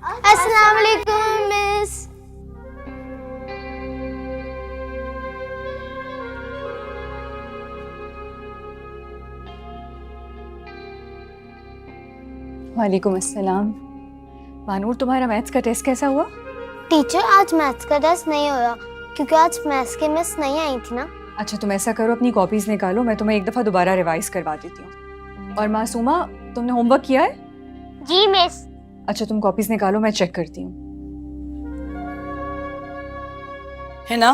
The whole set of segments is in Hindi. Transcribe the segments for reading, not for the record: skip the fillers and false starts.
अस्सलाम वालेकुम मिस। वालेकुम अस्सलाम। मानूर, तुम्हारा मैथ्स का टेस्ट कैसा हुआ? टीचर, आज मैथ्स का टेस्ट नहीं हुआ क्योंकि आज मैथ्स की मिस नहीं आई थी ना। अच्छा, तुम ऐसा करो, अपनी कॉपीज निकालो, मैं तुम्हें एक दफ़ा दोबारा रिवाइज करवा देती हूँ। और मासूमा, तुमने होमवर्क किया है? जी मिस। अच्छा, तुम कॉपीज निकालो, मैं चेक करती हूँ। है ना,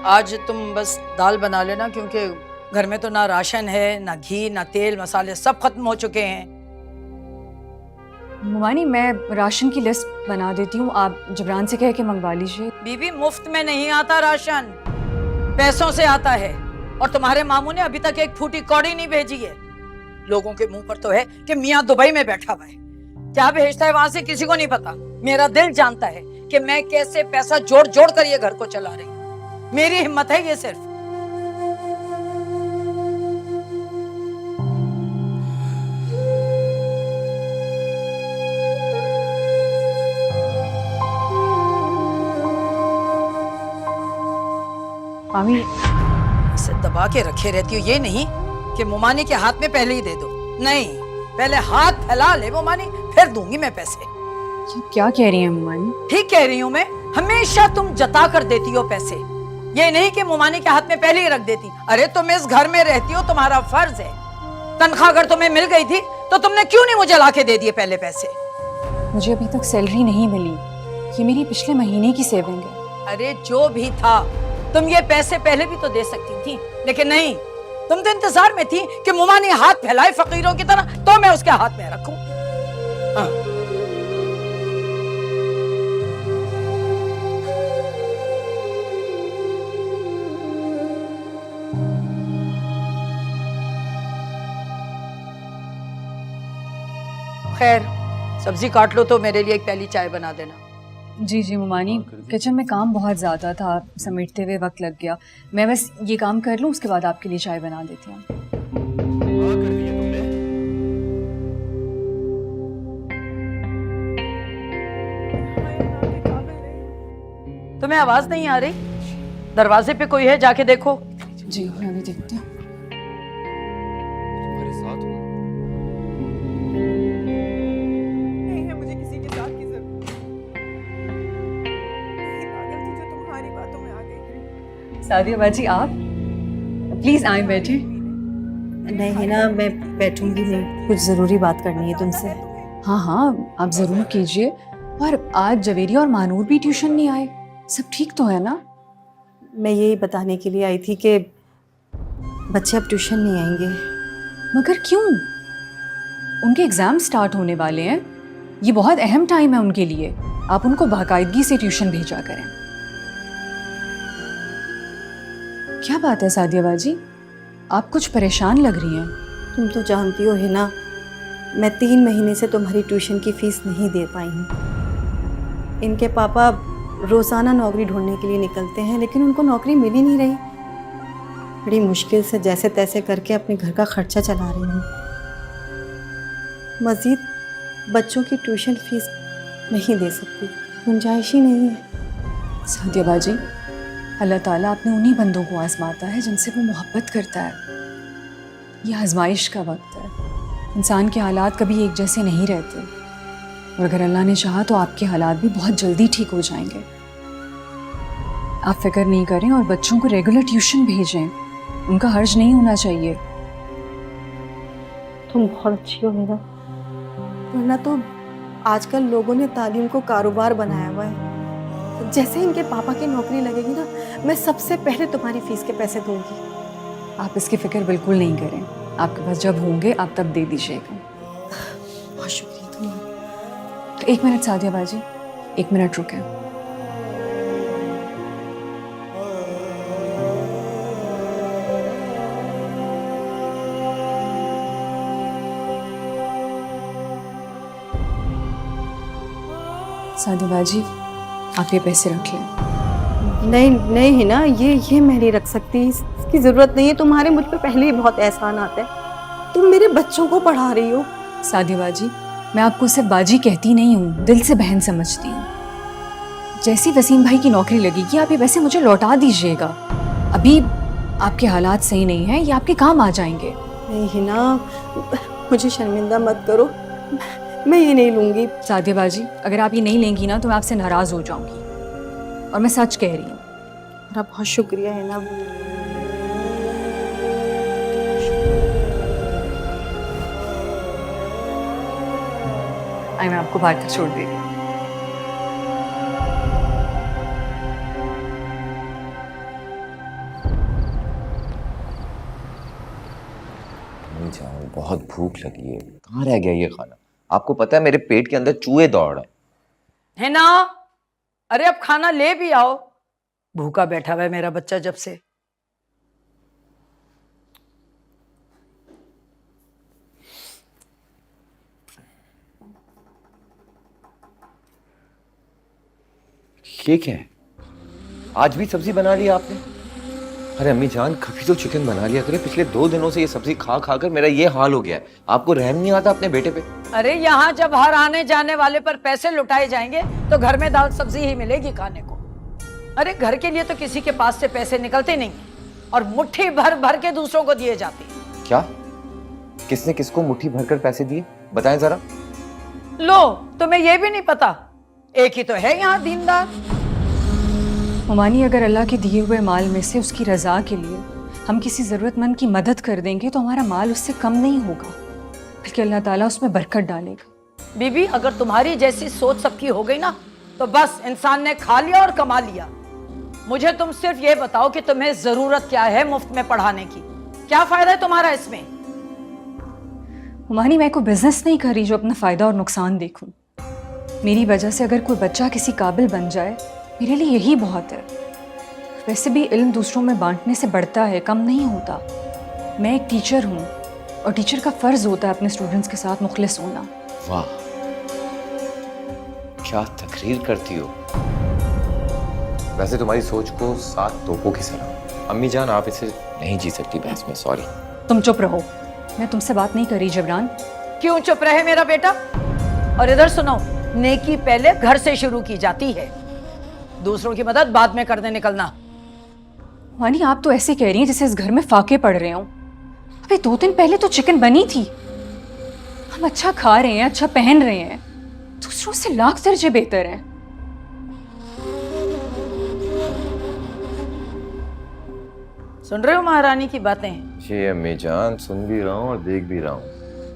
आज तुम बस दाल बना लेना क्योंकि घर में तो ना राशन है, ना घी, ना तेल, मसाले सब खत्म हो चुके हैं। मुमानी, मैं राशन की लिस्ट बना देती हूँ, आप जबरान से कह के मंगवा लीजिए। बीबी, मुफ्त में नहीं आता राशन, पैसों से आता है। और तुम्हारे मामू ने अभी तक एक फूटी कौड़ी नहीं भेजी है। लोगों के मुंह पर तो है कि मियाँ दुबई में बैठा हुआ है, क्या भेजता है वहां से किसी को नहीं पता। मेरा दिल जानता है कि मैं कैसे पैसा जोड़ जोड़ कर ये घर को चला रही हूँ। मेरी हिम्मत है ये सिर्फ। मामी, इसे दबा के रखे रहती हो, ये नहीं कि मुमानी के हाथ में पहले ही दे दो। नहीं, पहले हाथ फैला ले मुमानी, फिर दूंगी मैं पैसे। क्या कह रही हैं मुमानी? ठीक कह रही हूँ मैं, हमेशा तुम जता कर देती हो पैसे, ये नहीं कि मुमानी के हाथ में पहले ही रख देती। अरे तुम इस घर में रहती हो, तुम्हारा फर्ज है। तनख्वाह अगर तुम्हें मिल गई थी तो तुमने क्यों नहीं मुझे लाके दे दिए पहले पैसे? मुझे अभी तक सैलरी नहीं मिली, ये मेरी पिछले महीने की सेविंग है। अरे जो भी था, तुम ये पैसे पहले भी तो दे सकती थी, लेकिन नहीं, तुम तो इंतजार में थी कि मुमानी हाथ फैलाए फकीरों की तरह तो मैं उसके हाथ में रखूं। हाँ। खैर, सब्जी काट लो तो मेरे लिए एक प्याली चाय बना देना। जी जी मुमानी, किचन में काम बहुत ज़्यादा था, समेटते हुए वक्त लग गया। मैं बस ये काम कर लूँ, उसके बाद आपके लिए चाय बना देती हूँ। तुम्हें आवाज नहीं आ रही? दरवाजे पे कोई है, जाके देखो। जी, मैं अभी देखती हूँ। सादिया बाजी, आप प्लीज आए, बैठे। नहीं ना, मैं बैठूंगी नहीं, कुछ ज़रूरी बात करनी है तुमसे। हाँ हाँ, आप ज़रूर कीजिए। और आज जवेरी और मानूर भी ट्यूशन नहीं आए, सब ठीक तो है ना? मैं यही बताने के लिए आई थी कि बच्चे अब ट्यूशन नहीं आएंगे। मगर क्यों? उनके एग्ज़ाम स्टार्ट होने वाले हैं, ये बहुत अहम टाइम है उनके लिए। आप उनको बाकायदगी से ट्यूशन भेजा करें। क्या बात है सादिया बाजी, आप कुछ परेशान लग रही हैं। तुम तो जानती हो है ना, मैं 3 महीने से तुम्हारी ट्यूशन की फ़ीस नहीं दे पाई हूँ। इनके पापा रोज़ाना नौकरी ढूंढने के लिए निकलते हैं, लेकिन उनको नौकरी मिल ही नहीं रही। बड़ी मुश्किल से जैसे तैसे करके अपने घर का खर्चा चला रही हूँ। मज़ीद बच्चों की ट्यूशन फ़ीस नहीं दे सकती, गुंजाइश ही नहीं है। सादिया बाजी, अल्लाह ताला अपने उन्हीं बंदों को आजमाता है जिनसे वो मोहब्बत करता है। यह आजमाइश का वक्त है, इंसान के हालात कभी एक जैसे नहीं रहते, और अगर अल्लाह ने चाहा तो आपके हालात भी बहुत जल्दी ठीक हो जाएंगे। आप फिक्र नहीं करें और बच्चों को रेगुलर ट्यूशन भेजें, उनका हर्ज नहीं होना चाहिए। तुम बहुत अच्छी हो मेरा, वरना तो आजकल लोगों ने तालीम को कारोबार बनाया हुआ है। जैसे इनके पापा की नौकरी लगेगी ना, मैं सबसे पहले तुम्हारी फीस के पैसे दूंगी। आप इसकी फिक्र बिल्कुल नहीं करें, आपके पास जब होंगे आप तब दे दीजिएगा। बहुत शुक्रिया तुम्हारा। तो 1 मिनट सादिया बाजी, 1 मिनट रुकें। सादिया बाजी, आप ये पैसे रख लें। नहीं नहीं है ना, ये मैं नहीं रख सकती, इसकी ज़रूरत नहीं है। तुम्हारे मुझ पे पहले ही बहुत एहसान आता है। तुम मेरे बच्चों को पढ़ा रही हो। सादिया बाजी, मैं आपको सिर्फ बाजी कहती नहीं हूँ, दिल से बहन समझती हूँ। जैसी वसीम भाई की नौकरी लगेगी आप ये वैसे मुझे लौटा दीजिएगा। अभी आपके हालात सही नहीं हैं, ये आपके काम आ जाएंगे। नहीं हिना, मुझे शर्मिंदा मत करो, मैं ये नहीं लूँगी। सादिया बाजी, अगर आप ये नहीं लेंगी ना तो मैं आपसे नाराज़ हो जाऊंगी, और मैं सच कह रही हूँ। मेरा बहुत शुक्रिया हिना। मैं आपको बाहर तक छोड़ देगी। नहीं जाऊँ, बहुत भूख लगी है। कहाँ रह गया ये खाना? आपको पता है मेरे पेट के अंदर चूहे दौड़ रहे है ना? अरे अब खाना ले भी आओ, भूखा बैठा हुआ है मेरा बच्चा जब से। ये क्या है? आज भी सब्जी बना ली आपने? अरे अम्मी जान, कभी तो चिकन बना लिया करे। पिछले 2 दिनों से ये सब्जी खा खा कर मेरा ये हाल हो गया है। आपको रहम नहीं आता अपने बेटे पे? अरे यहाँ जब हर आने जाने वाले पर पैसे लुटाए जाएंगे तो घर में दाल सब्जी ही मिलेगी खाने को। अरे घर के लिए तो किसी के पास से पैसे निकलते नहीं और मुट्ठी भर भर के दूसरों को दिए जाते हैं। क्या? किसने किसको मुट्ठी भरकर पैसे दिए? बताएं जरा। लो, तुम्हें ये भी नहीं पता? एक ही तो है यहाँ दीनदार। हुमानी, अगर अल्लाह के दिए हुए माल में से उसकी रज़ा के लिए हम किसी ज़रूरतमंद की मदद कर देंगे तो हमारा माल उससे कम नहीं होगा, बल्कि अल्लाह ताला उसमें बरकत डालेगा। बीबी, अगर तुम्हारी जैसी सोच सबकी हो गई ना तो बस इंसान ने खा लिया और कमा लिया। मुझे तुम सिर्फ ये बताओ कि तुम्हें जरूरत क्या है मुफ्त में पढ़ाने की? क्या फायदा है तुम्हारा इसमें? हुमानी, मैं कोई बिजनेस नहीं कर रही जो अपना फ़ायदा और नुकसान देखूं। मेरी वजह से अगर कोई बच्चा किसी काबिल बन जाए मेरे लिए यही बहुत है। वैसे भी इल्म दूसरों में बांटने से बढ़ता है, कम नहीं होता। मैं एक टीचर हूँ और टीचर का फ़र्ज़ होता है अपने स्टूडेंट्स के साथ मुखलिस होना। वाह, क्या तकरीर करती हो। वैसे तुम्हारी सोच को 7 तोपों की सलाम। अम्मी जान, आप इसे नहीं जी सकती बहस में, सॉरी। तुम चुप रहो, मैं तुमसे बात नहीं कर रही जबरान। क्यों चुप रहे मेरा बेटा? और इधर सुनो, नेकी पहले घर से शुरू की जाती है, दूसरों की मदद बाद में करने निकलना। वानी, आप तो ऐसे कह रही हैं जैसे इस घर में फाके पड़ रहे हों। अबे 2 दिन पहले तो चिकन बनी थी। हम अच्छा खा रहे हैं, अच्छा पहन रहे हैं, दूसरों से लाख दर्जे बेहतर हैं। सुन रहे हो महारानी की बातें? जी अम्मी जान, सुन भी रहा हूँ और देख भी रहा हूँ।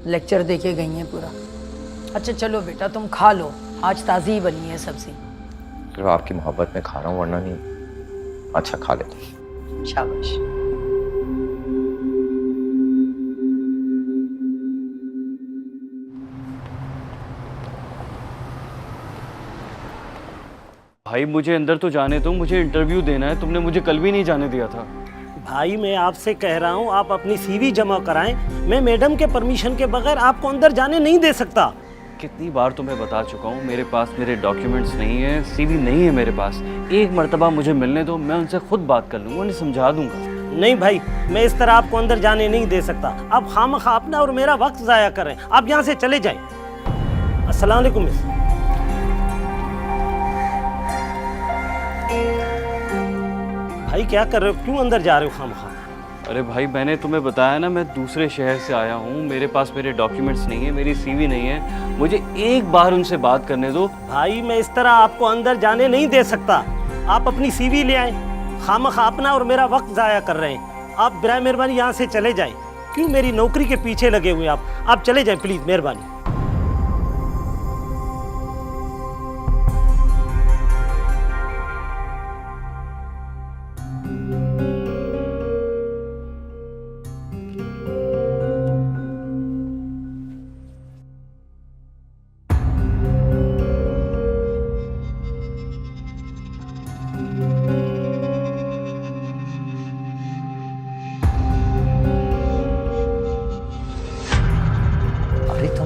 लेक्चर देके गई हैं पूरा। अच्छा चलो बेटा, तुम खा लो, आज ताज़ी बनी है सब्जी। सिर्फ आपकी मोहब्बत में खा रहा हूँ, वरना नहीं। अच्छा, खा लेते हैं। शाबाश। भाई मुझे अंदर तो जाने दो, मुझे इंटरव्यू देना है। तुमने मुझे कल भी नहीं जाने दिया था। भाई मैं आपसे कह रहा हूँ आप अपनी सीवी जमा कराएं। मैं मैडम के परमिशन के बगैर आपको अंदर जाने नहीं दे सकता। कितनी बार तुम्हें बता चुका हूँ, मेरे पास मेरे डॉक्यूमेंट्स नहीं है, सीवी नहीं है मेरे पास। एक मर्तबा मुझे मिलने दो, मैं उनसे खुद बात कर लूँगा, उन्हें समझा दूंगा। नहीं भाई, मैं इस तरह आपको अंदर जाने नहीं दे सकता। आप खामखा अपना और मेरा वक्त ज़ाया कर रहे हैं। आप यहाँ से चले जाएं। अस्सलाम वालेकुम मिस। भाई क्या कर रहे हो? क्यों अंदर जा रहे हो खामखा? अरे भाई, मैंने तुम्हें बताया ना, मैं दूसरे शहर से आया हूँ, मेरे पास मेरे डॉक्यूमेंट्स नहीं है, मेरी सीवी नहीं है। मुझे एक बार उनसे बात करने दो। भाई मैं इस तरह आपको अंदर जाने नहीं दे सकता। आप अपनी सीवी ले आए। खामखा अपना और मेरा वक्त ज़ाया कर रहे हैं। आप बराए मेहरबानी यहाँ से चले जाएं। क्यों मेरी नौकरी के पीछे लगे हुए आप चले जाएं प्लीज़, मेहरबानी।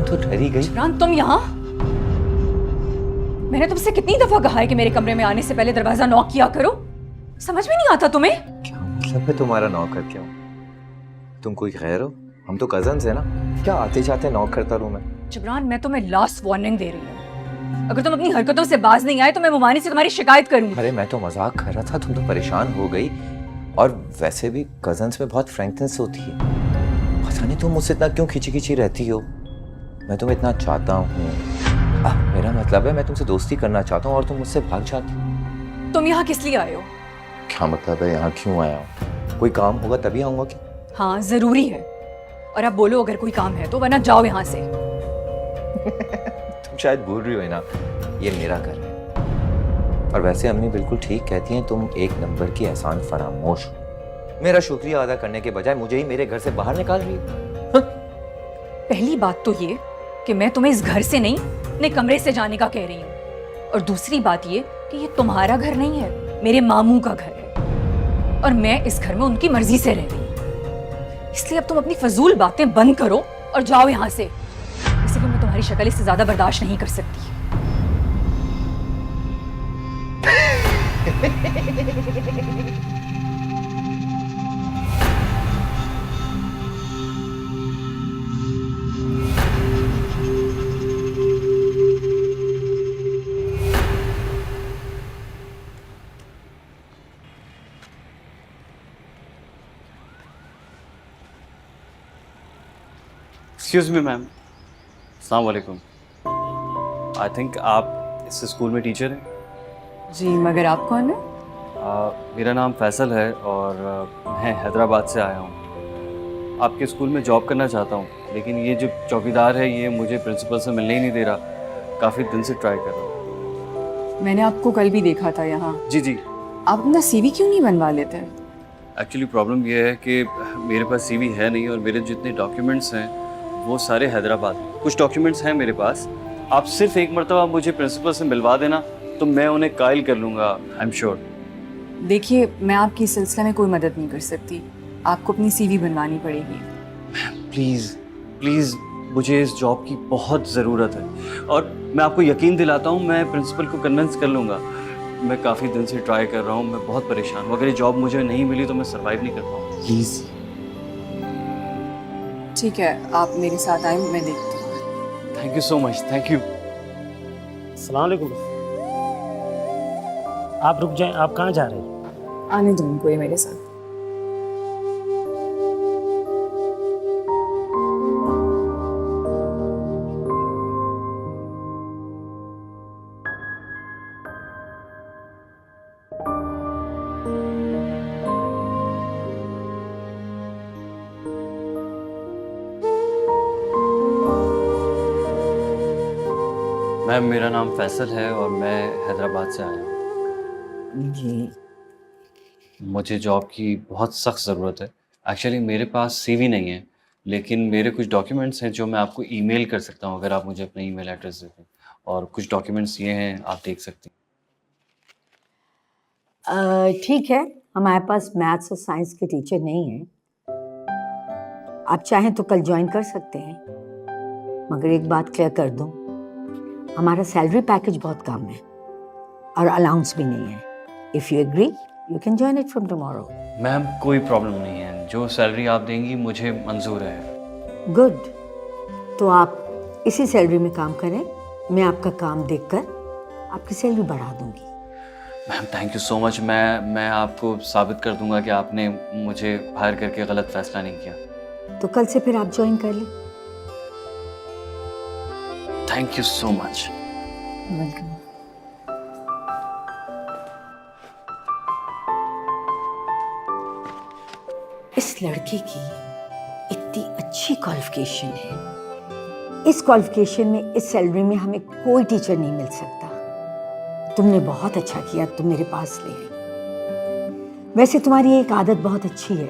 तो ठहरी गई। जबरान, तुम यहाँ? मैंने तुमसे कितनी दफा कहा है कि मेरे कमरे में आने से पहले दरवाजा नॉक किया करो। समझ में नहीं आता तुम्हें? क्या मतलब है तुम्हारा नौकर? क्यों, तुम कोई गैर हो? हम तो कजन्स है ना। क्या आते जाते नॉक करता रहूं मैं? जबरान, मैं तुम्हें लास्ट वार्निंग दे रही हूँ। अगर तुम अपनी हरकतों से बाज नहीं आए तो मैं मुमानी से तुम्हारी शिकायत करूंगी। अरे मैं तो मजाक कर रहा था, तुम तो परेशान हो गई। और वैसे भी कजन्स में बहुत फ्रैंकनेस होती है। पता नहीं तुम मुझसे इतना क्यों खिंची खिंची रहती हो। मैं तुम्हें इतना चाहता हूँ, मेरा मतलब है मैं तुमसे दोस्ती करना चाहता हूँ और तुम मुझसे भाग जाती हो। तुम यहाँ किस लिए आए हो? क्या मतलब है यहाँ क्यों आया हूँ? कोई काम होगा तभी आऊँगा क्या? हाँ, जरूरी है। और अब बोलो अगर कोई काम है तो, वरना जाओ यहाँ से। तुम शायद भूल रही हो ना, ये मेरा घर है। और वैसे अम्मी बिल्कुल ठीक कहती हैं, तुम एक नंबर की एहसान फरामोश हो। मेरा शुक्रिया अदा करने के बजाय मुझे ही मेरे घर से बाहर निकाल रही हो। पहली बात तो ये कि मैं तुम्हें इस घर से नहीं, अपने कमरे से जाने का कह रही हूँ। और दूसरी बात ये कि ये तुम्हारा घर नहीं है, मेरे मामू का घर है। और मैं इस घर में उनकी मर्जी से रह रही हूँ। इसलिए अब तुम अपनी फजूल बातें बंद करो और जाओ यहाँ से। वैसे भी मैं तुम्हारी शक्ल इससे ज्यादा बर्दाश्त नहीं कर सकती। एक्सक्यूज़ मी मैम, अस्सलाम वालेकुम। आई थिंक आप इस स्कूल में टीचर हैं? जी, मगर आप कौन है? मेरा नाम फैसल है और मैं हैदराबाद से आया हूँ। आपके स्कूल में जॉब करना चाहता हूँ, लेकिन ये जो चौकीदार है ये मुझे प्रिंसिपल से मिलने ही नहीं दे रहा। काफ़ी दिन से ट्राई कर रहा हूँ। मैंने आपको कल भी देखा था यहाँ। जी जी। आप अपना सीवी क्यों नहीं बनवा लेते? एक्चुअली प्रॉब्लम ये है कि मेरे पास सीवी है नहीं और मेरे जितने डॉक्यूमेंट्स हैं वो सारे हैदराबाद में। कुछ डॉक्यूमेंट्स हैं मेरे पास, आप सिर्फ एक मरतबा मुझे प्रिंसिपल से मिलवा देना तो मैं उन्हें कायल कर लूँगा, आई एम श्योर। देखिए, मैं आपकी इस सिलसिले में कोई मदद नहीं कर सकती। आपको अपनी सीवी बनवानी पड़ेगी। प्लीज़ प्लीज़, मुझे इस जॉब की बहुत ज़रूरत है और मैं आपको यकीन दिलाता हूँ मैं प्रिंसिपल को कन्विंस कर लूँगा। मैं काफ़ी दिन से ट्राई कर रहा हूँ, मैं बहुत परेशान हूँ। अगर ये जॉब मुझे नहीं मिली तो मैं सर्वाइव नहीं कर पाऊँगा। प्लीज़। ठीक है, आप मेरे साथ आए, मैं देखती हूँ। Thank you so much, thank you. अस्सलाम वालेकुम। आप रुक जाएं, आप कहाँ जा रहे हैं? आने दो उनको, ये मेरे साथ। मैम, मेरा नाम फैसल है और मैं हैदराबाद से आया हूँ। जी, मुझे जॉब की बहुत सख्त ज़रूरत है। एक्चुअली मेरे पास सीवी नहीं है, लेकिन मेरे कुछ डॉक्यूमेंट्स हैं जो मैं आपको ईमेल कर सकता हूँ अगर आप मुझे अपना ईमेल एड्रेस दे दें। और कुछ डॉक्यूमेंट्स ये हैं, आप देख सकते हैं। ठीक है, हमारे पास मैथ्स और साइंस के टीचर नहीं हैं। आप चाहें तो कल ज्वाइन कर सकते हैं, मगर एक बात क्लियर कर दूं, हमारा सैलरी पैकेज बहुत कम है और अलाउंस भी नहीं है। If you agree you can join it from tomorrow. Ma'am, कोई प्रॉब्लम नहीं है, जो सैलरी आप देंगी मुझे मंजूर है। गुड, तो आप इसी सैलरी में काम करें, मैं आपका काम देखकर आपकी सैलरी बढ़ा दूंगी। Ma'am thank you so much. मैं आपको साबित कर दूंगा कि आपने मुझे हायर करके गलत फैसला नहीं किया। तो कल से फिर आप ज्वाइन कर लें। Thank you so much. Welcome. इस लड़के की इतनी अच्छी क्वालिफिकेशन है, इस क्वालिफिकेशन में इस सैलरी में हमें कोई टीचर नहीं मिल सकता। तुमने बहुत अच्छा किया तुम मेरे पास ले आई। वैसे तुम्हारी एक आदत बहुत अच्छी है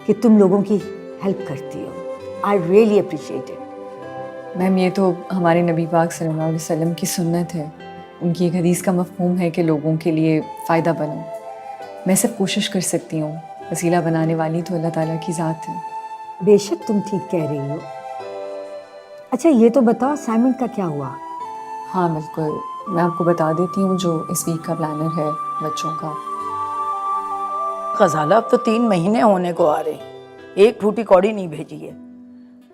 कि तुम लोगों की हेल्प करती हो। I really appreciate it. Ma'am, ये तो हमारे नबी पाक सल्लल्लाहु अलैहि वसल्लम की सुन्नत है। उनकी एक हदीस का मफ़हूम है कि लोगों के लिए फ़ायदा बनो। मैं सिर्फ कोशिश कर सकती हूँ, वसीला बनाने वाली तो अल्लाह ताला की ज़ात है। बेशक तुम ठीक कह रही हो। अच्छा ये तो बताओ असाइनमेंट का क्या हुआ? हाँ बिल्कुल, मैं आपको बता देती हूँ जो इस वीक का प्लानर है बच्चों का। गजाला अब तो 3 महीने होने को आ रहे, एक फूटी कौड़ी नहीं भेजी है।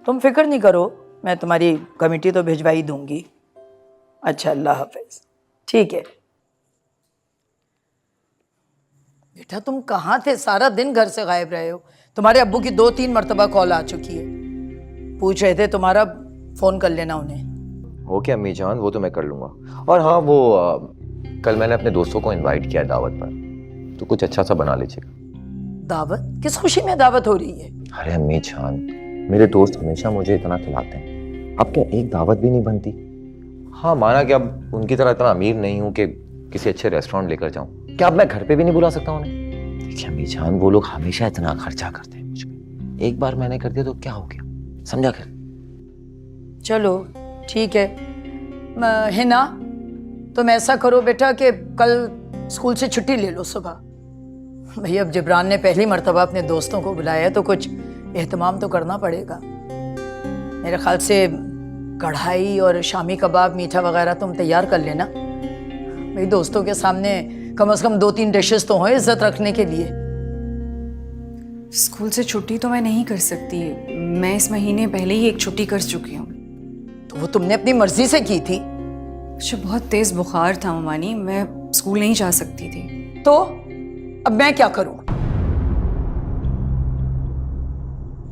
तुम फिक्र नहीं करो, मैं तुम्हारी कमेटी तो भिजवा ही दूंगी। अच्छा, अल्लाह हाफिज। ठीक है बेटा, तुम कहाँ थे? सारा दिन घर से गायब रहे हो। तुम्हारे अब्बू की 2-3 मरतबा कॉल आ चुकी है, पूछ रहे थे तुम्हारा, फोन कर लेना उन्हें। ओके अम्मी जान, वो तो मैं कर लूंगा। और हाँ, वो कल मैंने अपने दोस्तों को इनवाइट किया है दावत पर, तो कुछ अच्छा सा बना लीजिएगा। दावत? किस खुशी में दावत हो रही है? अरे अम्मी जान, मेरे दोस्त हमेशा मुझे इतना खिलाते हैं, अब क्या एक दावत भी नहीं बनती? हाँ, माना कि अब उनकी तरह इतना अमीर नहीं हूँ कि किसी अच्छे रेस्टोरेंट लेकर जाऊँ, क्या अब मैं घर पे भी नहीं बुला सकता उन्हें? देखिए अम्मी जान, वो लोग हमेशा इतना खर्चा करते हैं मुझ पे, एक बार मैंने कर दिया तो क्या हो गया, समझा कर? चलो ठीक है। हिना, तुम ऐसा करो बेटा कि कल स्कूल से छुट्टी ले लो सुबह। भैया अब जिब्रान ने पहली मर्तबा अपने दोस्तों को बुलाया है तो कुछ एहतमाम तो करना पड़ेगा। मेरे ख्याल से कढ़ाई और शामी कबाब, मीठा वगैरह तुम तैयार कर लेना। मेरे दोस्तों के सामने कम से कम 2-3 डिशेस तो हो इज्जत रखने के लिए। स्कूल से छुट्टी तो मैं नहीं कर सकती, मैं इस महीने पहले ही एक छुट्टी कर चुकी हूँ। तो वो तुमने अपनी मर्जी से की थी? मुझे बहुत तेज बुखार था ममानी, मैं स्कूल नहीं जा सकती थी। तो अब मैं क्या करूं?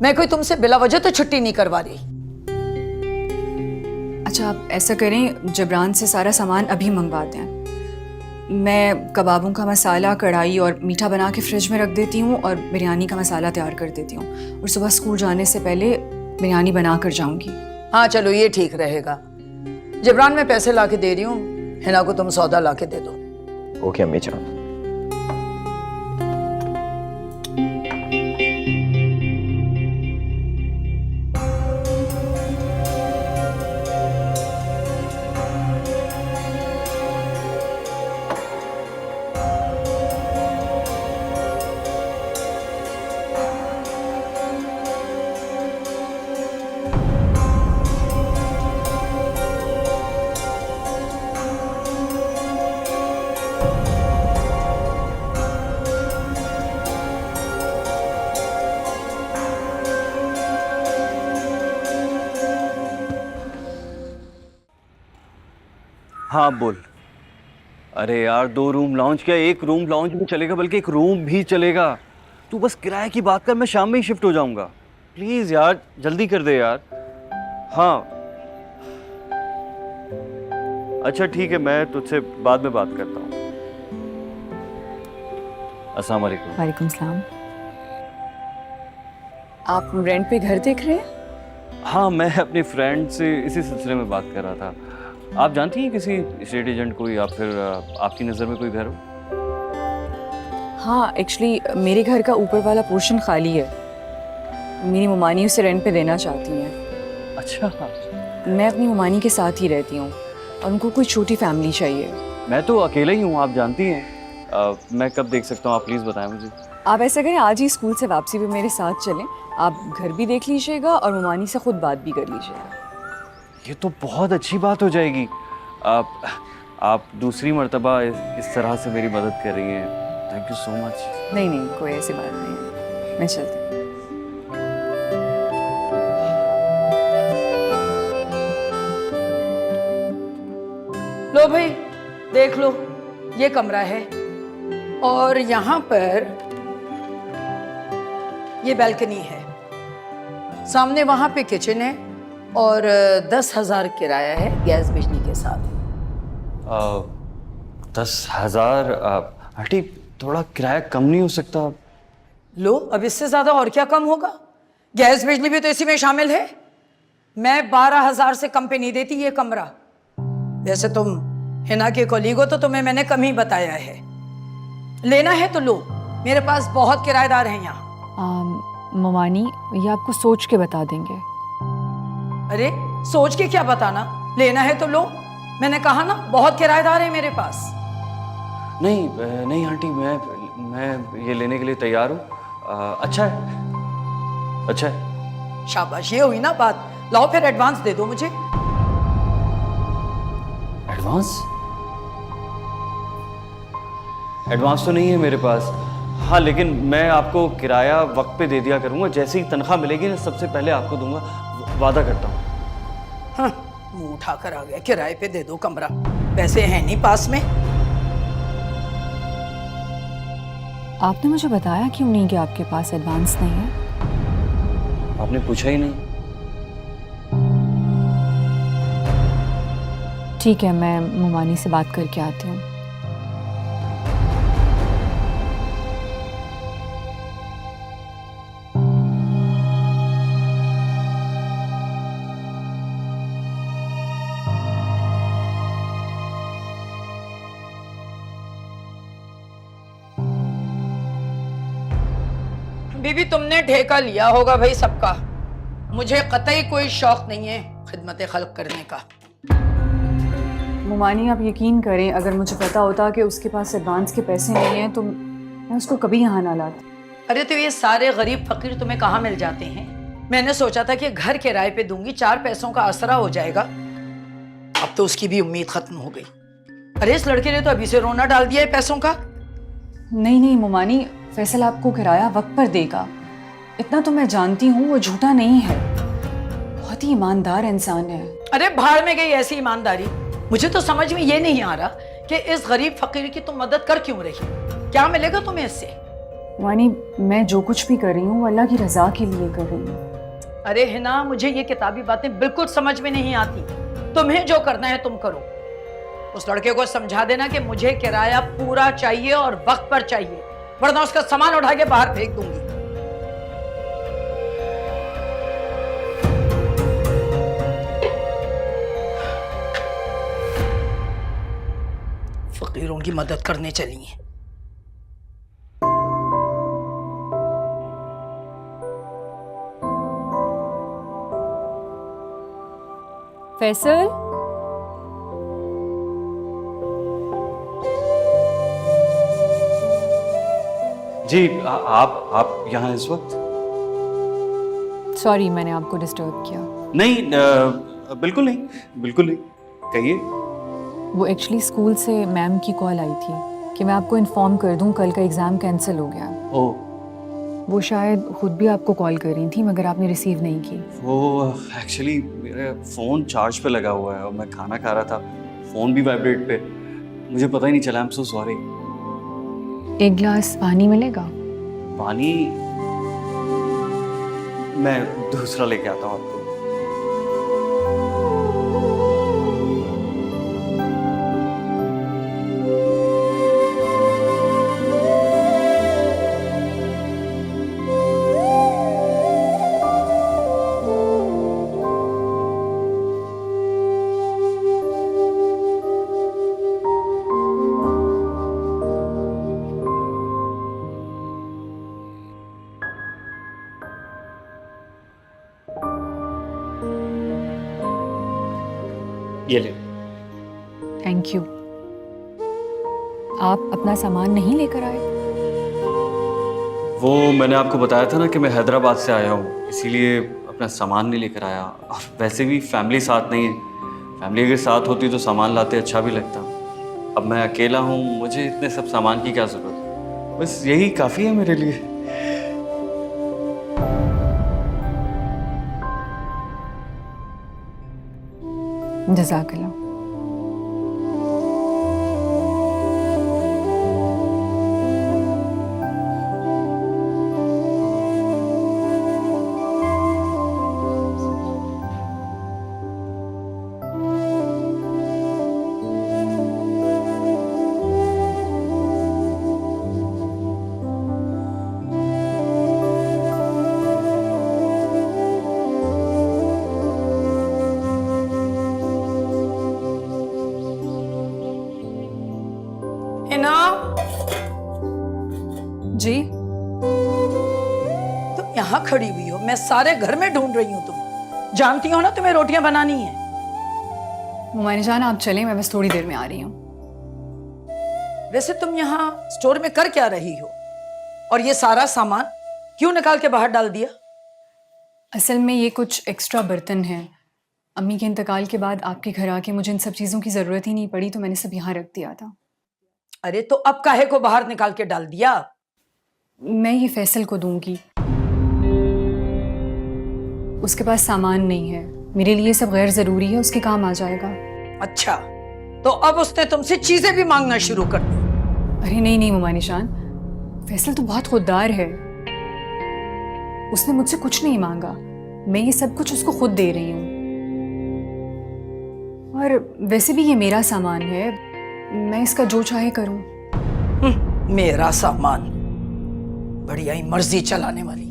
मैं कोई तुमसे बिला वजह तो छुट्टी नहीं करवा रही। अच्छा, आप ऐसा करें, जबरान से सारा सामान अभी मंगवाते हैं। मैं कबाबों का मसाला, कढ़ाई और मीठा बना के फ्रिज में रख देती हूँ और बिरयानी का मसाला तैयार कर देती हूँ, और सुबह स्कूल जाने से पहले बिरयानी बना कर जाऊँगी। हाँ चलो, ये ठीक रहेगा। जबरान मैं पैसे ला के दे रही हूँ, हिना को तुम सौदा ला के दे दो। ओके अम्मी जान। हाँ बोल। अरे यार, 2 रूम लॉन्च, क्या 1 रूम लॉन्च भी चलेगा, बल्कि 1 रूम भी चलेगा। तू बस किराए की बात कर, मैं शाम में ही शिफ्ट हो जाऊंगा। प्लीज यार, जल्दी कर दे यार। हाँ अच्छा ठीक है, मैं तुझसे बाद में बात करता हूँ। अस्सलाम वालेकुम। वालेकुम सलाम। आप रेंट पे घर देख रहे हैं? हाँ, मैं अपने फ्रेंड से इसी सिलसिले में बात कर रहा था। आप जानती हैं किसी स्टेट एजेंट को, या फिर आपकी नज़र में कोई घर हो? हाँ, एक्चुअली मेरे घर का ऊपर वाला पोर्शन खाली है, मेरी ममानी उसे रेंट पे देना चाहती हैं। अच्छा। मैं अपनी ममानी के साथ ही रहती हूँ और उनको कोई छोटी फैमिली चाहिए। मैं तो अकेला ही हूँ, आप जानती हैं। मैं कब देख सकता हूँ, आप प्लीज़ बताएं मुझे। आप ऐसा करें, आज ही स्कूल से वापसी पे मेरे साथ चलें, आप घर भी देख लीजिएगा और ममानी से खुद बात भी कर लीजिएगा। ये तो बहुत अच्छी बात हो जाएगी। आप दूसरी मर्तबा इस तरह से मेरी मदद कर रही हैं, थैंक यू सो मच। नहीं नहीं, कोई ऐसी बात नहीं है, मैं चलती हूँ। लो भाई, देख लो, ये कमरा है और यहाँ पर ये बैल्कनी है, सामने वहाँ पे किचन है और 10,000 किराया है गैस बिजली के साथ। 10,000? आंटी, थोड़ा किराया कम नहीं हो सकता? लो, अब इससे ज्यादा और क्या कम होगा? गैस बिजली भी तो इसी में शामिल है। मैं 12,000 से कम पे नहीं देती ये कमरा। वैसे तुम हिना के कोलीग हो तो तुम्हें मैंने कम ही बताया है। लेना है तो लो, मेरे पास बहुत किराएदार हैं यहाँ। ममानी, ये आपको सोच के बता देंगे। अरे सोच के क्या बताना, लेना है तो लो। मैंने कहा ना, बहुत किराएदार है मेरे पास। नहीं नहीं आंटी, मैं ये लेने के लिए तैयार हूँ। अच्छा है, अच्छा है। शाबाश, ये हुई ना बात। लाओ फिर एडवांस दे दो मुझे। एडवांस? एडवांस तो नहीं है मेरे पास। हाँ, लेकिन मैं आपको किराया वक्त पे दे दिया करूँगा। जैसे ही तनख्वाह मिलेगी ना, सबसे पहले आपको दूंगा, वादा करता हूँ। हाँ, मुंह उठाकर आ गया, किराए पे दे दो कमरा, पैसे हैं नहीं पास में। आपने मुझे बताया क्यों नहीं कि आपके पास एडवांस नहीं है? आपने पूछा ही नहीं। ठीक है, मैं मुमानी से बात करके आती हूँ। बीबी तुमने ठेका लिया होगा भाई सबका, मुझे कतई कोई शौक नहीं है खिदमत खल्क करने का। मुमानी आप यकीन करें, अगर मुझे पता होता कि उसके पास एडवांस के पैसे नहीं हैं तो मैं उसको कभी यहाँ ना लाती। अरे तो ये सारे गरीब फकीर तुम्हें कहाँ मिल जाते हैं? मैंने सोचा था कि घर किराए पे दूंगी, 4 पैसों का आसरा हो जाएगा, अब तो उसकी भी उम्मीद खत्म हो गई। अरे इस लड़के ने तो अभी से रोना डाल दिया है पैसों का। नहीं नहीं मुमानी, फैसल आपको किराया वक्त पर देगा, इतना तो मैं जानती हूँ, वो झूठा नहीं है, बहुत ही ईमानदार इंसान है। अरे भाड़ में गई ऐसी ईमानदारी, मुझे तो समझ में ये नहीं आ रहा कि इस गरीब फकीर की तुम मदद कर क्यों रही, क्या मिलेगा तुम्हें इससे? मुमानी मैं जो कुछ भी कर रही हूँ वो अल्लाह की रजा के लिए कर रही हूँ। अरे हिना, मुझे ये किताबी बातें बिल्कुल समझ में नहीं आती, तुम्हें जो करना है तुम करो। उस लड़के को समझा देना कि मुझे किराया पूरा चाहिए और वक्त पर चाहिए, वरना उसका सामान उठा के बाहर फेंक दूंगी। फकीरों की मदद करने चली हैं। फैसल, जी आप यहाँ इस वक्त? सॉरी मैंने आपको डिस्टर्ब किया। नहीं बिल्कुल नहीं, बिल्कुल नहीं, कहिए। वो एक्चुअली स्कूल से मैम की कॉल आई थी कि मैं आपको इन्फॉर्म कर दूं कल का एग्ज़ाम कैंसिल हो गया। ओह, वो शायद खुद भी आपको कॉल कर रही थी मगर आपने रिसीव नहीं की। वो एक्चुअली मेरा फ़ोन चार्ज पे लगा हुआ है और मैं खाना खा रहा था, फ़ोन भी वाइब्रेट पे, मुझे पता ही नहीं चला। I am so sorry. एक गिलास पानी मिलेगा? पानी मैं दूसरा लेके आता हूँ आपको। ये ले। Thank you. आप अपना सामान नहीं लेकर आए? वो मैंने आपको बताया था ना कि मैं हैदराबाद से आया हूँ, इसीलिए अपना सामान नहीं लेकर आया। और वैसे भी फैमिली साथ नहीं है, फैमिली अगर साथ होती तो सामान लाते अच्छा भी लगता। अब मैं अकेला हूँ, मुझे इतने सब सामान की क्या ज़रूरत, बस यही काफ़ी है मेरे लिए। जज़ाकल्लाह। हिना, जी? तुम यहाँ खड़ी हुई हो, मैं सारे घर में ढूंढ रही हूँ, तुम जानती हो ना तुम्हें रोटियां बनानी है। मुमानी जान आप चलें, मैं बस थोड़ी देर में आ रही हूँ। वैसे तुम यहाँ स्टोर में कर क्या रही हो, और ये सारा सामान क्यों निकाल के बाहर डाल दिया? असल में ये कुछ एक्स्ट्रा बर्तन हैं, अम्मी के इंतकाल के बाद आपके घर आके मुझे इन सब चीज़ों की ज़रूरत ही नहीं पड़ी तो मैंने सब यहाँ रख दिया था। अरे तो अब काहे को बाहर निकाल के डाल दिया? मैं ये फैसल को दूंगी, उसके पास सामान नहीं है, मेरे लिए सब गैर ज़रूरी है, उसके काम आ जाएगा। अच्छा, तो अब उसने तुमसे चीजें भी मांगना शुरू कर दी। अरे नहीं नहीं मम्मा निशान, फैसल तो बहुत खुददार है। उसने मुझसे कुछ नहीं मांगा, मैं ये सब कुछ उसको खुद दे रही हूँ। और वैसे भी ये मेरा सामान है, मैं इसका जो चाहे करूँ। मेरा सामान, बढ़िया ही मर्जी चलाने वाली।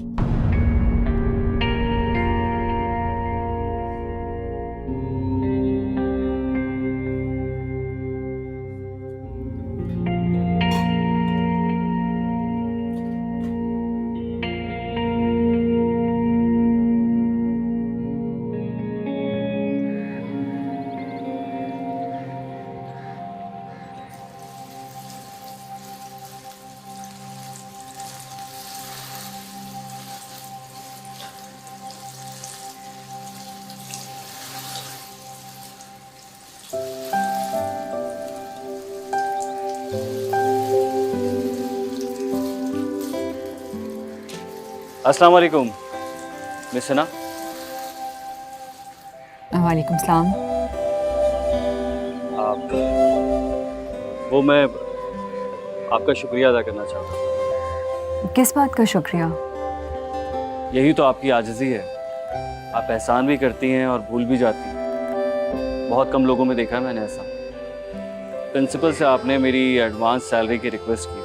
अस्सलाम वालेकुम मिस सना। वालेकुम सलाम। आप वो मैं आपका शुक्रिया अदा करना चाहता हूँ। किस बात का शुक्रिया? यही तो आपकी आजिज़ी है, आप एहसान भी करती हैं और भूल भी जाती हैं। बहुत कम लोगों में देखा है मैंने ऐसा। प्रिंसिपल से आपने मेरी एडवांस सैलरी की रिक्वेस्ट की थी।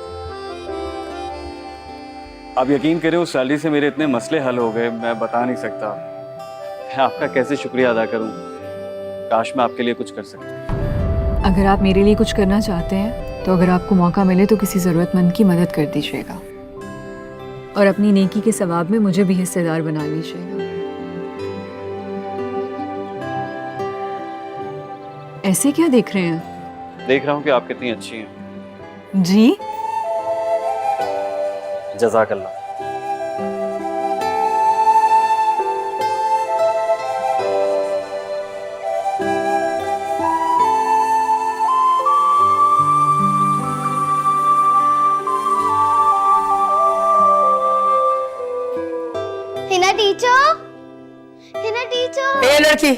आप यकीन करें उस सैलरी से मेरे इतने मसले हल हो गए, मैं बता नहीं सकता। मैं आपका कैसे शुक्रिया अदा करूं? काश मैं आपके लिए कुछ कर सकता। अगर आप मेरे लिए कुछ करना चाहते हैं तो अगर आपको मौका मिले तो किसी ज़रूरतमंद की मदद कर दीजिएगा और अपनी नेकी के सवाब में मुझे भी हिस्सेदार बना लीजिएगा। ऐसे क्या देख रहे हैं? देख रहा हूं कि आप कितनी अच्छी हैं। जी जज़ाकल्लाह। हिना टीचर, हिना टीचर, ए लड़की,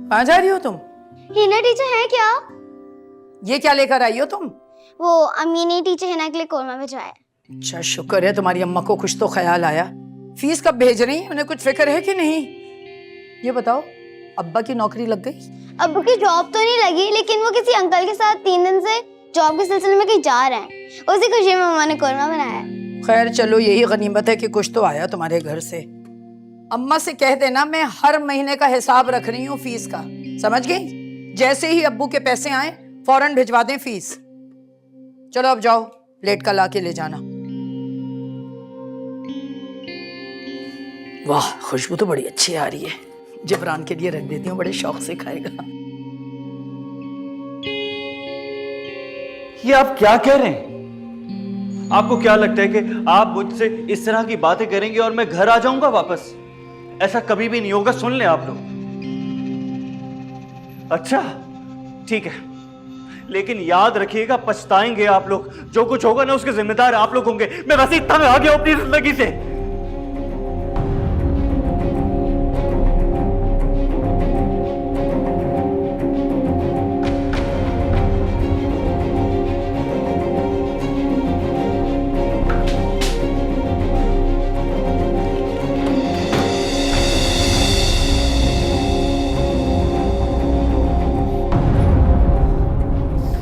कहाँ जा रही हो तुम? हिना टीचर है क्या? ये क्या लेकर आई हो तुम? वो अम्मी ने टीचर हिना के लिए कोरमा भिजवाया। अच्छा, शुक्र है तुम्हारी अम्मा को कुछ तो ख्याल आया। फीस कब भेज रही है? उन्हें कुछ फिक्र है कि नहीं? ये बताओ, अब्बा की नौकरी लग गई? अब्बू की जॉब तो नहीं लगी, लेकिन वो किसी अंकल के साथ 3 दिन से जॉब के सिलसिले में कहीं जा रहे हैं। उसी खुशी में मम्मा ने कोरमा बनाया। खैर चलो, यही गनीमत है कि कुछ तो आया तुम्हारे घर से। अम्मा से कह देना मैं हर महीने का हिसाब रख रही हूँ फीस का, समझ गई? जैसे ही अब्बू के पैसे आए फौरन भिजवा दें फीस। चलो अब जाओ, प्लेट का ला के ले जाना। वाह, खुशबू तो बड़ी अच्छी आ रही है। जिब्रान के लिए रख देती हूँ, बड़े शौक से खाएगा। ये आप क्या कह रहे हैं? आपको क्या लगता है कि आप मुझसे इस तरह की बातें करेंगे और मैं घर आ जाऊंगा वापस? ऐसा कभी भी नहीं होगा, सुन लें आप लोग। अच्छा ठीक है, लेकिन याद रखिएगा पछताएंगे आप लोग। जो कुछ होगा ना उसके जिम्मेदार आप लोग होंगे। मैं बस इतना में आ गया अपनी जिंदगी से।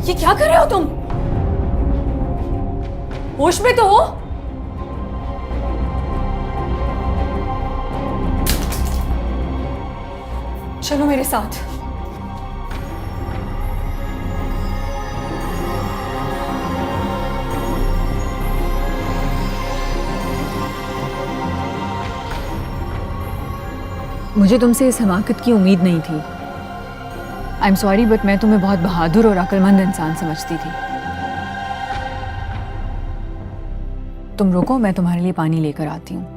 ये क्या कर रहे हो तुम? होश में तो हो? चलो मेरे साथ। मुझे तुमसे इस हमाकत की उम्मीद नहीं थी। आई एम सॉरी, बट मैं तुम्हें बहुत बहादुर और अक्लमंद इंसान समझती थी। तुम रुको, मैं तुम्हारे लिए पानी लेकर आती हूँ।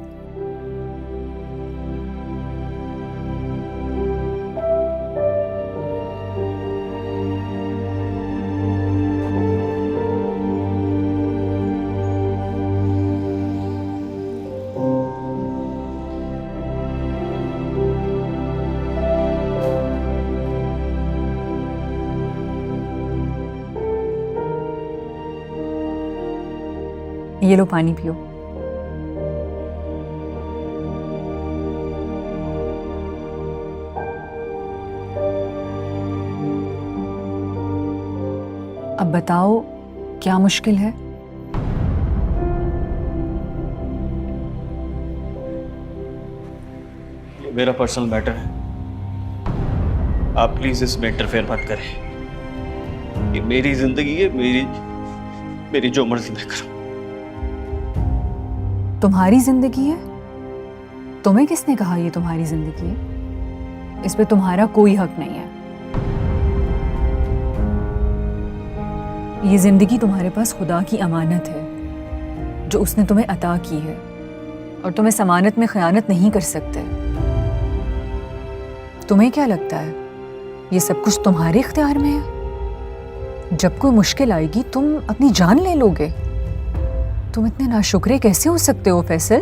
ये लो पानी पियो। अब बताओ क्या मुश्किल है? ये मेरा पर्सनल मैटर है, आप प्लीज इसमें इंटरफेयर मत करें। ये मेरी जिंदगी है, मेरी जो मर्जी मैं करूं। तुम्हारी जिंदगी है? तुम्हें किसने कहा ये तुम्हारी जिंदगी है? इस पे तुम्हारा कोई हक नहीं है। ये जिंदगी तुम्हारे पास खुदा की अमानत है जो उसने तुम्हें अता की है, और तुम इस अमानत में खयानत नहीं कर सकते। तुम्हें क्या लगता है ये सब कुछ तुम्हारे इख्तियार में है? जब कोई मुश्किल आएगी तुम अपनी जान ले लोगे। तुम इतने नाशुक्रे कैसे हो सकते हो फैसल?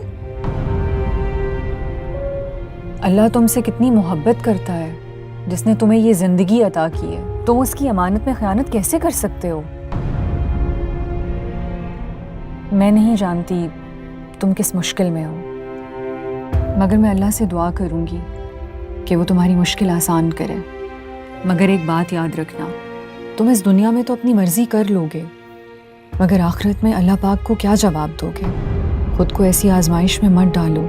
अल्लाह तुमसे कितनी मोहब्बत करता है जिसने तुम्हें ये जिंदगी अता की है। तुम उसकी अमानत में खयानत कैसे कर सकते हो? मैं नहीं जानती तुम किस मुश्किल में हो, मगर मैं अल्लाह से दुआ करूंगी कि वो तुम्हारी मुश्किल आसान करे। मगर एक बात याद रखना, तुम इस दुनिया में तो अपनी मर्जी कर लोगे, मगर आखिरत में अल्लाह पाक को क्या जवाब दोगे? खुद को ऐसी आजमाइश में मत डालो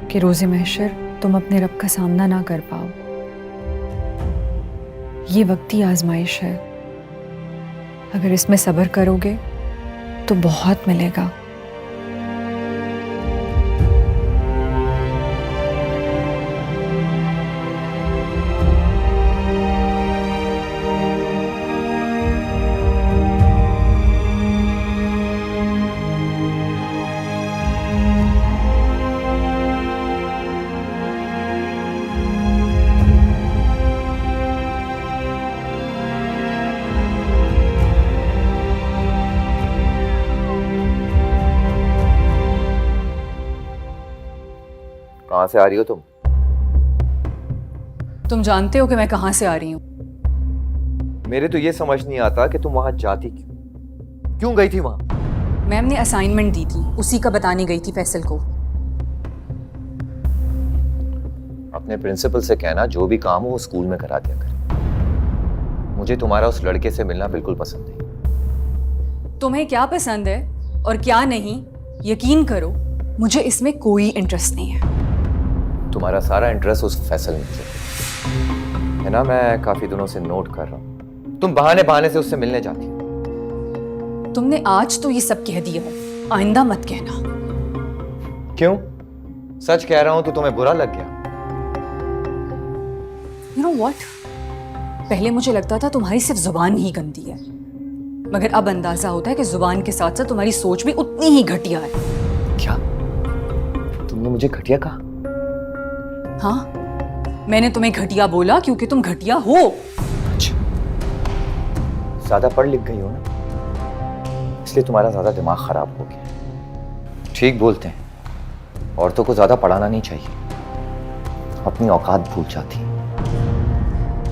कि रोज़े महशर तुम अपने रब का सामना ना कर पाओ। ये वक्ती आजमाइश है, अगर इसमें सब्र करोगे तो बहुत मिलेगा। कहाँ से आ रही हो तुम? तुम जानते हो कि मैं कहाँ से आ रही हूँ? मेरे तो ये समझ नहीं आता कि तुम वहां जाती क्यों गई थी वहां? मैम ने असाइनमेंट दी थी, उसी का बताने गई थी फैसल को। अपने प्रिंसिपल से कहना जो भी काम हो वो स्कूल में करा दिया कर। मुझे तुम्हारा उस लड़के से मिलना बिल्कुल पसंद नहीं। तुम्हें क्या पसंद है और क्या नहीं, यकीन करो मुझे इसमें कोई इंटरेस्ट नहीं है। तुम्हारा सारा इंटरेस्ट उस फैसल में है ना? मैं काफी दिनों से नोट कर रहा हूँ, तुम बहाने बहाने से उससे मिलने जाती हो। तुमने आज तो ये सब कह दिया है, आइंदा मत कहना। क्यों? सच कह रहा हूं तो तुम्हें बुरा लग गया? You know what? पहले मुझे लगता था तुम्हारी सिर्फ जुबान ही गंदी है, मगर अब अंदाजा होता है कि जुबान के साथ साथ तुम्हारी सोच भी उतनी ही घटिया है। क्या तुमने मुझे घटिया कहा? हाँ, मैंने तुम्हें घटिया बोला क्योंकि तुम घटिया हो। अच्छा, ज्यादा पढ़ लिख गई हो ना, इसलिए तुम्हारा ज्यादा दिमाग खराब हो गया। ठीक बोलते हैं, औरतों को ज्यादा पढ़ाना नहीं चाहिए, अपनी औकात भूल जाती है।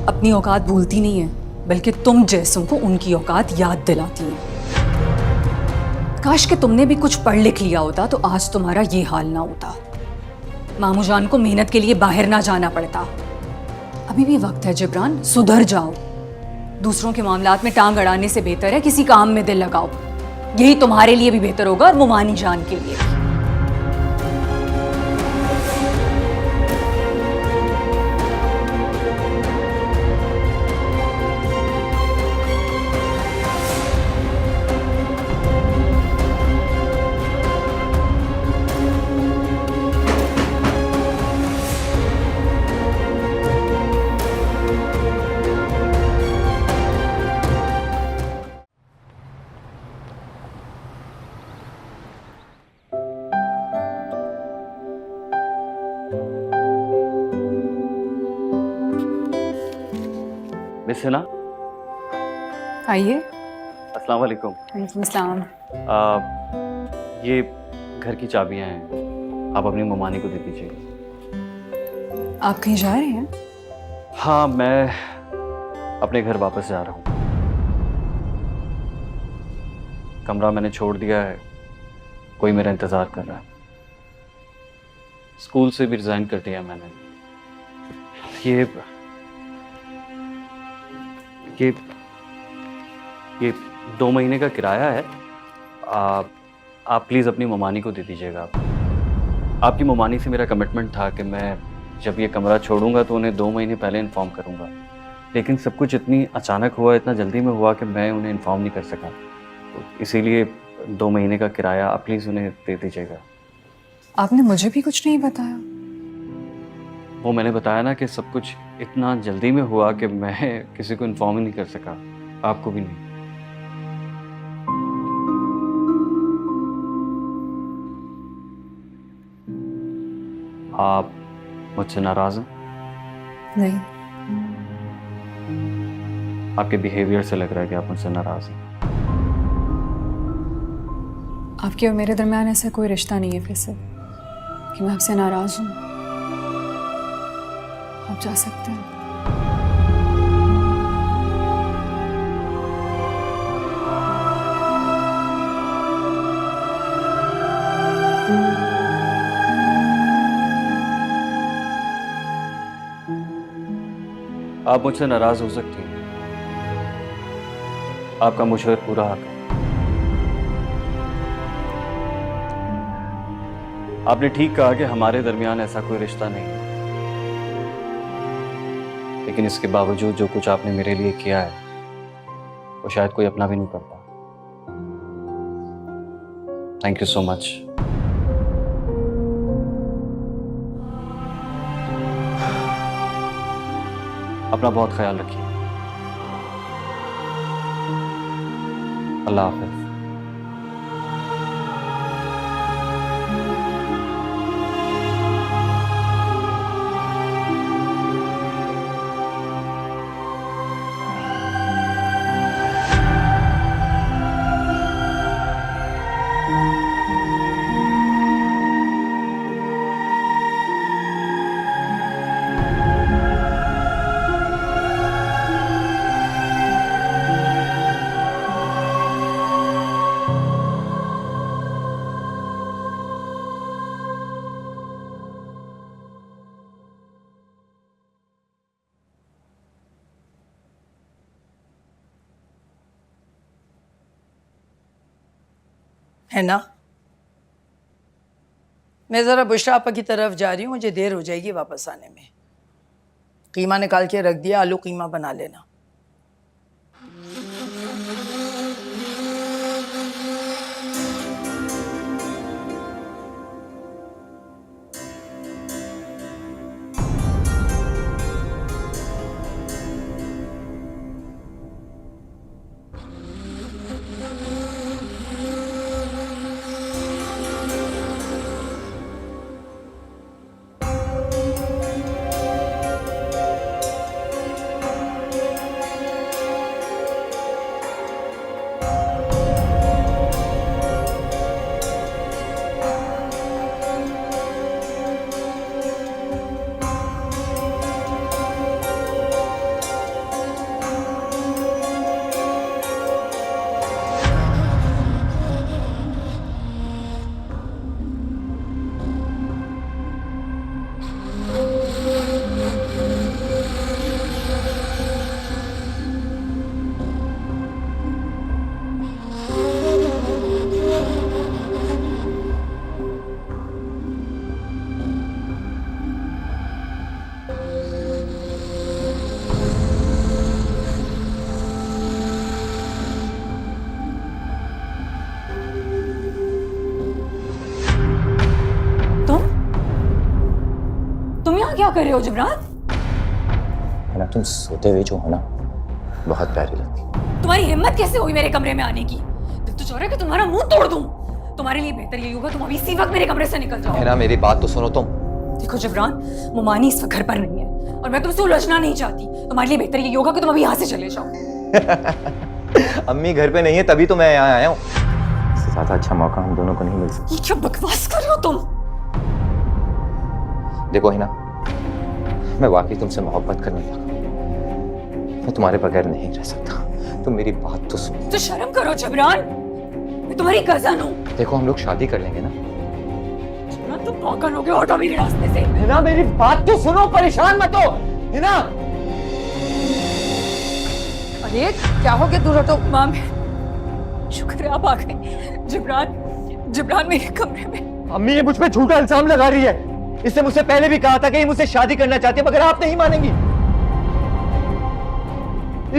अपनी औकात भूलती नहीं है, बल्कि तुम जैसों को उनकी औकात याद दिलाती है। काश कि तुमने भी कुछ पढ़ लिख लिया होता तो आज तुम्हारा ये हाल ना होता, मामू जान को मेहनत के लिए बाहर ना जाना पड़ता। अभी भी वक्त है जिब्रान, सुधर जाओ। दूसरों के मामलात में टांग अड़ाने से बेहतर है किसी काम में दिल लगाओ। यही तुम्हारे लिए भी बेहतर होगा और मुमानी जान के लिए। मिस हिना, आइए। अस्सलाम वालेकुम। वालेकुम अस्सलाम। ये घर की चाबियां हैं, आप अपनी ममानी को दे दीजिए। आप कहीं जा रहे हैं? हाँ, मैं अपने घर वापस जा रहा हूँ। कमरा मैंने छोड़ दिया है, कोई मेरा इंतज़ार कर रहा है। स्कूल से भी रिज़ाइन कर दिया मैंने। ये 2 महीने का किराया है। आप प्लीज़ अपनी ममानी को दे दीजिएगा। आपकी ममानी से मेरा कमिटमेंट था कि मैं जब ये कमरा छोड़ूंगा तो उन्हें 2 महीने पहले इन्फॉर्म करूंगा, लेकिन सब कुछ इतनी अचानक हुआ, इतना जल्दी में हुआ कि मैं उन्हें इन्फॉर्म नहीं कर सका। तो इसीलिए 2 महीने का किराया आप प्लीज़ उन्हें दे दीजिएगा। आपने मुझे भी कुछ नहीं बताया। वो मैंने बताया ना कि सब कुछ इतना जल्दी में हुआ कि मैं किसी को इन्फॉर्म ही नहीं कर सका, आपको भी नहीं। आप मुझसे नाराज़ हैं? नहीं, आपके बिहेवियर से लग रहा है कि आप मुझसे नाराज़ हैं। आपके और मेरे दरमियान ऐसा कोई रिश्ता नहीं है फैसल कि मैं आपसे नाराज़ हूँ। आप जा सकते हैं। आप मुझसे नाराज़ हो सकती हैं, आपका मुझ पर पूरा हक है। आपने ठीक कहा कि हमारे दरमियान ऐसा कोई रिश्ता नहीं है, लेकिन इसके बावजूद जो कुछ आपने मेरे लिए किया है वो शायद कोई अपना भी नहीं करता। Thank you so much. अपना बहुत ख्याल रखिए। अल्लाह हाफ़िज़। है ना? मैं ज़रा बुशरा आपा की तरफ जा रही हूँ, मुझे देर हो जाएगी वापस आने में। कीमा निकाल के रख दिया, आलू कीमा बना लेना। क्या कर रहे हो जबरान? है ना, तुम सोते हुए जो हो ना बहुत प्यारी लगती। तुम्हारी हिम्मत कैसे हुई मेरे कमरे में आने की? दिल तो चाह रहा है कि तुम्हारा मुंह तोड़ दूं। तुम्हारे लिए बेहतर यही होगा तुम अभी इसी वक्त मेरे कमरे से निकल जाओ। है ना, मेरी बात तो सुनो तुम। देखो जबरान, मुमानी इस वक्त घर पर नहीं है और मैं तुमसे उलझना नहीं चाहती। तुम्हारे लिए बेहतर यही होगा कि तुम अभी यहाँ से चले जाओ। अम्मी घर पे नहीं है तभी तो मैं यहाँ आया हूँ। इससे ज्यादा अच्छा मौका हम दोनों को नहीं मिल सकता। ये क्या बकवास कर रहे हो तुम? देखो हिना, मैं वाकई तुमसे मोहब्बत करने लगा। मैं तुम्हारे बगैर नहीं रह सकता। तुम मेरी बात तो सुनो। तो शर्म करो जबरान। मैं तुम्हारी कजन हूँ। देखो हम लोग शादी कर लेंगे ना। तुम मौका लोगे ऑटो मेरे रास्ते से। हिना मेरी बात तो सुनो, परेशान मत हो। हिना अरे क्या हो गया, दूर हटो। माम, शुक्र है आप आ गए। जिब्रान मेरे कमरे में। अम्मी ये मुझ पे झूठा इल्जाम लगा रही है। इससे मुझसे पहले भी कहा था कि ये मुझसे शादी करना चाहती है, मगर आप नहीं मानेंगी,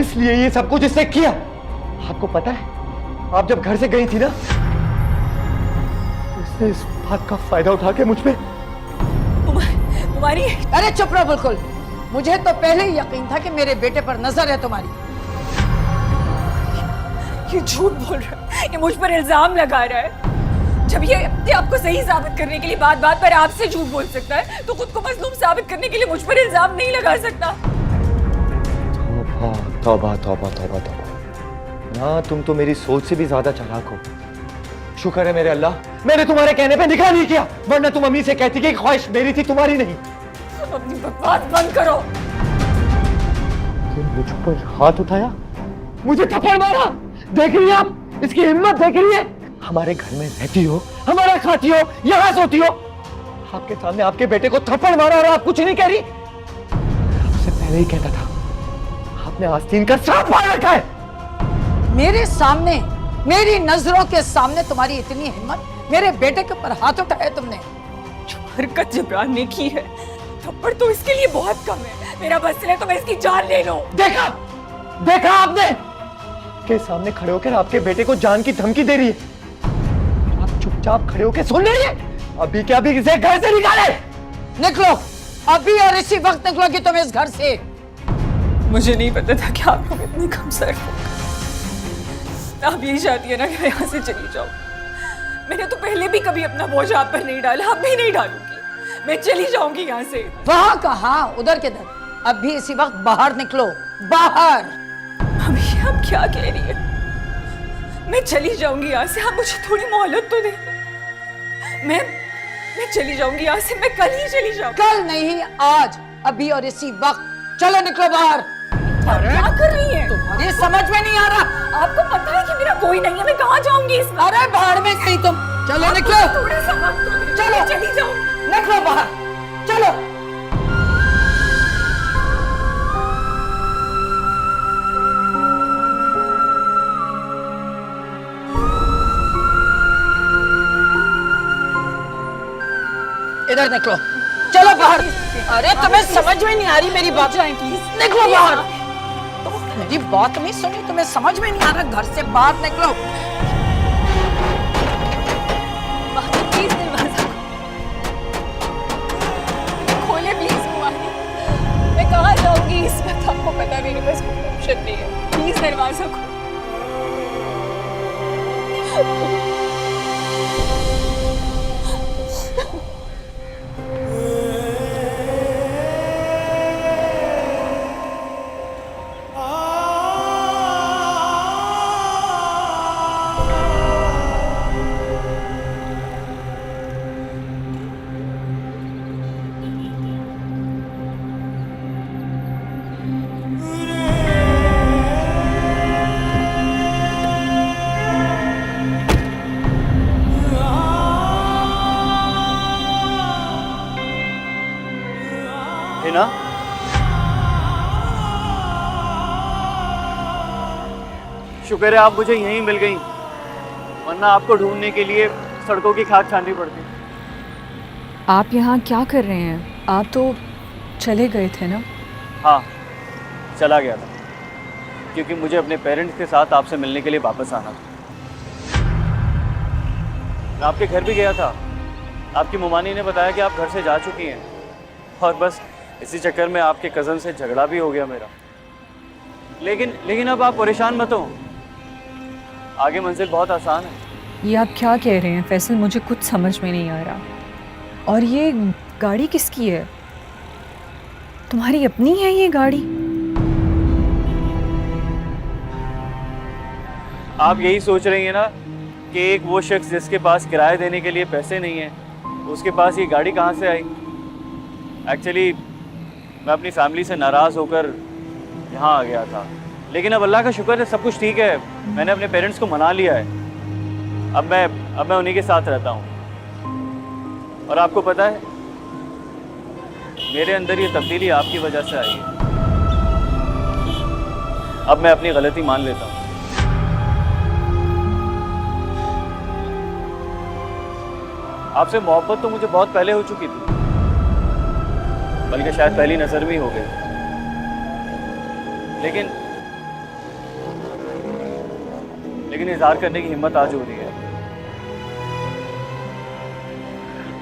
इसलिए ये सब कुछ इससे किया। आपको पता है आप जब घर से गई थी ना, इसने इस बात का फायदा उठा के मुझ पे। तुम्हारी अरे चुप रहो बिल्कुल। मुझे तो पहले ही यकीन था कि मेरे बेटे पर नजर है तुम्हारी। ये झूठ बोल रहा है, ये मुझ पर इल्जाम लगा रहा है। जब ये अपने आप को सही साबित करने के लिए बात बात पर आपसे झूठ बोल सकता है, तो खुद को मजलूम साबित करने के लिए मुझ पर इल्जाम नहीं लगा सकता। तौबा तौबा तौबा तौबा। ना तुम तो मेरी सोच से भी ज्यादा चालाक हो। शुक्र है मेरे अल्लाह, मैंने तुम्हारे कहने पे निकाह नहीं किया, वरना तुम अम्मी से कहती कि ख्वाहिश मेरी थी, तुम्हारी नहीं। अपनी बकवास बंद करो। तुम मुझ पर हाथ उठाया, मुझे थप्पड़ मारा। देख रही हैं आप, इसकी हिम्मत देख रही है। हमारे घर में रहती हो, हमारा खाती हो, यहाँ सोती हो, आपके सामने आपके बेटे को थप्पड़ मारा और आप कुछ नहीं कह रही। आपसे पहले ही कहता था, आपने आस्तीन का सांप मार रखा है। मेरे सामने, मेरी नजरों के सामने तुम्हारी इतनी हिम्मत, मेरे बेटे के ऊपर हाथ उठाया तुमने। जो हरकत जिब्रान ने की है, थप्पड़ तो इसके लिए बहुत कम है। मेरा बस चले तो मैं इसकी जान ले लूं। देखा देखा आपने, के सामने खड़े होकर आपके बेटे को जान की धमकी दे रही है, आप चुपचाप खड़े होकर सुन रही है। अभी क्या अभी इसे घर से निकाले। निकलो अभी, और इसी वक्त निकलोगी तुम इस घर से। मुझे नहीं पता था कि आप लोग इतने कमजोर हो। आप यही चाहती है ना कि मैं यहाँ से चली जाऊँ। मैंने तो पहले भी कभी अपना बोझ आप पर नहीं डाला, अब भी नहीं डालूंगी। मैं चली जाऊंगी यहाँ से। वहां कहा, उधर किधर, अभी इसी वक्त बाहर निकलो, बाहर। अभी आप क्या कह रही है? मैं चली जाऊंगी यहाँ से, आप मुझे थोड़ी मोहलत तो दे। मैं चली जाऊंगी यहाँ से, मैं कल ही चली जाऊंगी। कल नहीं, आज, अभी और इसी वक्त। चलो निकलो बाहर। क्या कर रही है? तुम्हारी समझ में नहीं आ रहा। आपको पता है कि मेरा कोई नहीं है, मैं कहाँ जाऊंगी इस वक्त? अरे बाहर में कहीं तुम। चलो निकलो, थोड़ा सा वक्त दो मुझे, चलो। मैं चली जाऊँ। निकलो बाहर, चलो। इधर निकलो, चलो बाहर। अरे तुम्हें समझ में नहीं आ रही मेरी बात? प्लीज निकलो बाहर। मेरी बात नहीं सुनी, तुम्हें समझ में नहीं आ रहा? घर से बाहर निकलो। प्लीज दरवाजा खोले, प्लीज। मैं कहाँ जाऊंगी इस वक्त? आपको पता है मेरे पास कोई ऑप्शन नहीं है। प्लीज दरवाजा खोलो। हिना, शुक्र है आप मुझे यहीं मिल गई, वरना आपको ढूंढने के लिए सड़कों की खाक छाननी पड़ती। आप यहाँ क्या कर रहे हैं? आप तो चले गए थे ना? हाँ, चला गया था क्योंकि मुझे अपने पेरेंट्स के साथ आपसे मिलने के लिए वापस आना था। मैं आपके घर भी गया था, आपकी मुमानी ने बताया कि आप घर से जा चुकी हैं, और बस इसी चक्कर में आपके कज़न से झगड़ा भी हो गया मेरा। लेकिन अब आप परेशान मत हो, आगे मंजिल बहुत आसान है। ये आप क्या कह रहे हैं फैसल? मुझे कुछ समझ में नहीं आ रहा। और ये गाड़ी किसकी है? तुम्हारी अपनी है ये गाड़ी? आप यही सोच रही हैं ना कि एक वो शख्स जिसके पास किराया देने के लिए पैसे नहीं है, उसके पास ये गाड़ी कहाँ से आई? एक्चुअली मैं अपनी फैमिली से नाराज़ होकर यहाँ आ गया था, लेकिन अब अल्लाह का शुक्र है सब कुछ ठीक है। मैंने अपने पेरेंट्स को मना लिया है। अब मैं उन्हीं के साथ रहता हूँ। और आपको पता है, मेरे अंदर ये तब्दीली आपकी वजह से आई है। अब मैं अपनी गलती मान लेता हूँ। आपसे मोहब्बत तो मुझे बहुत पहले हो चुकी थी, बल्कि शायद पहली नजर में ही हो गई। लेकिन इजहार करने की हिम्मत आज हो रही है।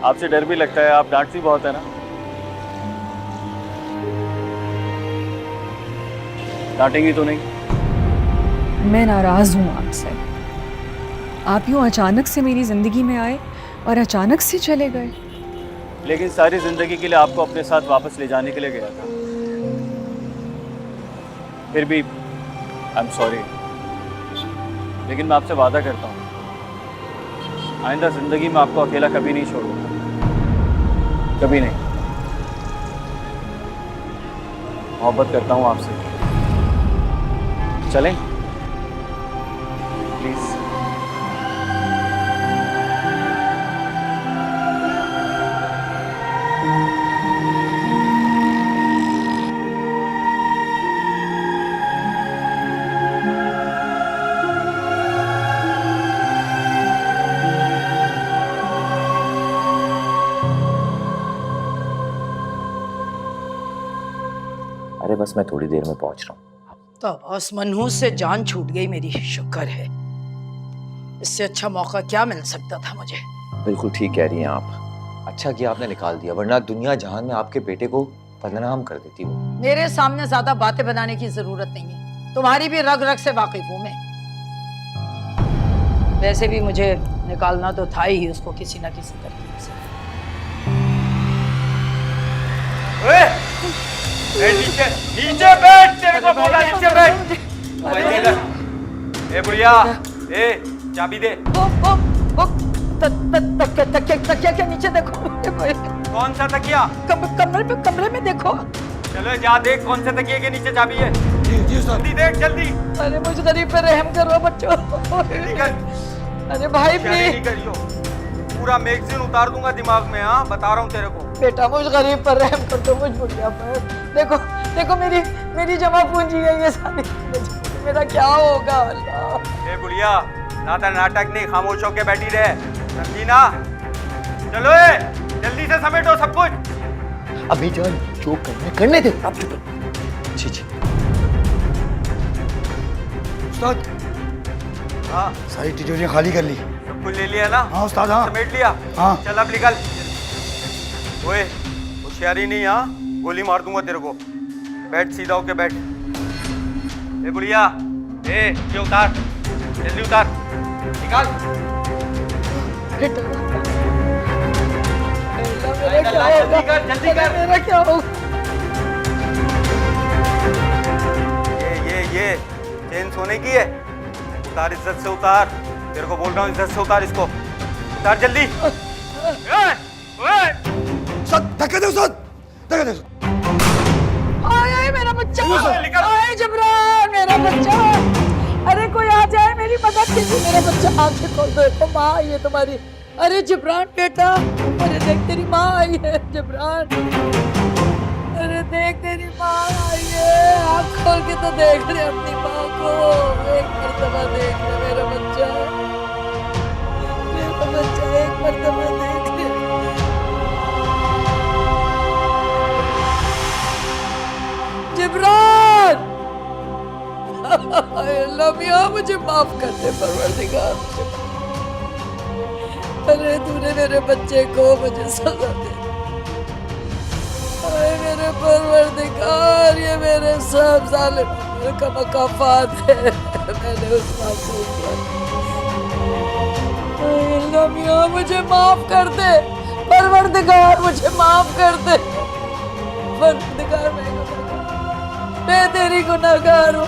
आपसे डर भी लगता है, आप डांटती बहुत है ना। डांटेंगी तो नहीं? मैं नाराज़ हूँ आपसे। आप यूँ अचानक से मेरी ज़िंदगी में आए और अचानक से चले गए। लेकिन सारी जिंदगी के लिए आपको अपने साथ वापस ले जाने के लिए गया था। फिर भी आई एम सॉरी, लेकिन मैं आपसे वादा करता हूँ, आइंदा जिंदगी में आपको अकेला कभी नहीं छोड़ूंगा, कभी नहीं। मोहब्बत करता हूँ आपसे। चलें प्लीज। अरे बस मैं थोड़ी देर में पहुंच रहा हूँ। तो बस मनहूस से जान छूट गई मेरी, शुक्र है। इससे अच्छा मौका क्या मिल सकता था मुझे। बिल्कुल ठीक कह रही हैं आप। अच्छा किया आपने निकाल दिया, वरना दुनिया जहान में आपके बेटे को बदनाम कर देती वो। मेरे सामने ज्यादा बातें बनाने की जरूरत नहीं है, तुम्हारी भी रग रग से वाकिफ हूं मैं। वैसे भी मुझे निकालना तो था ही उसको किसी ना किसी तरीके से। नीचे नीचे बैठ, तेरे को बोला नीचे बैठ। ए बुढ़िया, ए चाबी दे। तकिया के नीचे देखो। कौन सा तकिया? कमरे में देखो। चलो जा देख कौन से तकिए के नीचे चाबी है। जल्दी देख जल्दी। अरे मुझे गरीब पे रहम करो बच्चों। अरे भाई नहीं करियो, पूरा मैगजीन उतार दूंगा दिमाग में। हाँ बता रहा हूँ तेरे को। बेटा मुझ गरीब पर रहम कर दो, मुझ बुढ़िया पर। देखो देखो मेरी जमा पूंजी है ये सारी, मेरा क्या होगा अल्लाह। ए बुढ़िया, नाता नाटक नहीं, खामोश होके बैठी रहे, समझी ना। चलो जल्दी से समेटो सब कुछ। अभी जान जो करने दे। आप चुप। जी जी। उस्ताद, हाँ सारी तिजोरियां खाली कर ली। सब कुछ ले लिया ना? हाँ उस्ताद, हाँ समेट लिया। हाँ। चल अब निकल। ओए होशियारी नहीं, हाँ गोली मार दूंगा तेरे को। बैठ सीधा होके बैठ। ए बुढ़िया, ये उतार, जल्दी उतार, निकाल। जल्दी कर, जल्दी कर। मेरा क्या होगा? ये चेन सोने की है। उतार, इज्जत से उतार। तेरे को बोल रहा हूँ, इज्जत से उतार इसको। उतार जल्दी। उस्ताद धक्के दे, उस्ताद धक्के दे। आए मेरा बच्चा, आए जबरान मेरा बच्चा। अरे कोई आ जाए मेरी मदद कीजिए, मेरा बच्चा। आंखें खोल दो, देखो माँ आई है तुम्हारी। अरे जबरान बेटा, अरे देख तेरी माँ आई है जबरान। अरे देख तेरी माँ आई है, आँख खोल के तो देख ले अपनी माँ को। एक मर्तबा देख ले मेरा बच्चा, मेरा बच्चा एक मर्तबा देख ले। जिब्रान, अल्लाह मियां मुझे माफ कर दे परवरदिगार। अरे तूने मेरे बच्चे को मुझे सजा दे। अरे मेरे परवरदिगार, ये मेरे सब जालिम का मुकाफात है। मैंने उस मासूम पर। अल्लाह मियां मुझे माफ कर दे परवरदिगार, मुझे माफ कर दे परवरदिगार। मैं तेरी गुनाहगार हूँ।